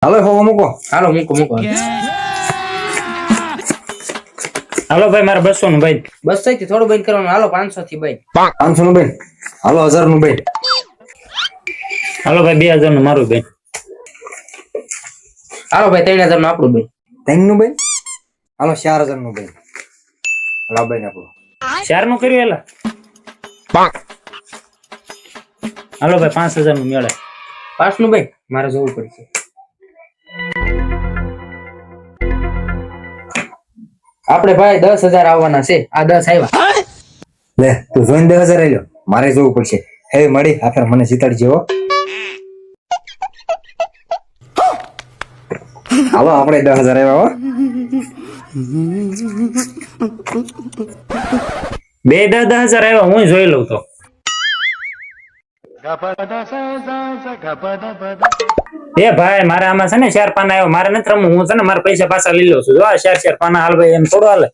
હાલો હો મૂકો. હાલો મૂકો હાલો ભાઈ મારે 200 નું ભાઈ. 200 થી થોડું બંધ કરવાનું. હાલો 500 થી ભાઈ. 500 નું બેન. હાલો 1000 નું બેન. હાલો ભાઈ 2000 નું મારું ભાઈ. હાલો ભાઈ 3000 નું આપણું ભાઈ. 3 નું બેન. હાલો 4000 નું બેન. હાલો બેન આપણું 4 નું કર્યું એલા. હાલો ભાઈ 5000 નું મેળે. 5 નું ભાઈ મારે જોવું પડશે. આપણે ભાઈ 10000 આવવાના છે. આ 10 આવ્યા. લે તું જોઈને 10000 આલ્યો. મારે જોવું પડશે. હે મળી આખર મને જીતાડજે હો. હાલો આપણે 10000 આવ્યા હો. બે 10,000 આવ્યા હું જોઈ લઉં તો. એ ભાઈ મારે આમાં છે ને 4 પાના આવ્યો. મારે નથી રમવું. હું છે ને મારા પૈસા પાછા લઈ લઉં છું. જો આ 4 પાના હાલ ભાઈ એમ થોડો હાલે.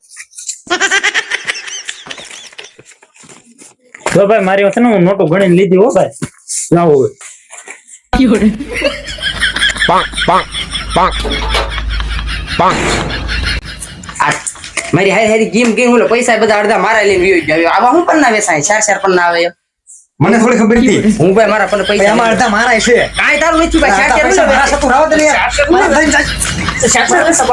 જો ભાઈ મારી છે ને હું નોટો ગણીને લીધી હો ભાઈ. લાવો હવે. મારી હારી ગેમ ઓલો પૈસા બધા અડધા મારા લઈને વયો ગયો. આવા હું પણ ના વેસાય 4 પણ ના આવે. મને થોડી ખબર હતી. હું ભાઈ મારા પણ પૈસા એમાં અડધા મારા છે. કાઈ તારું નથી ભાઈ. 4 પૈસા મારા છે તું રાવ દે ને યાર. મારા દઈને જાય. 4 પૈસા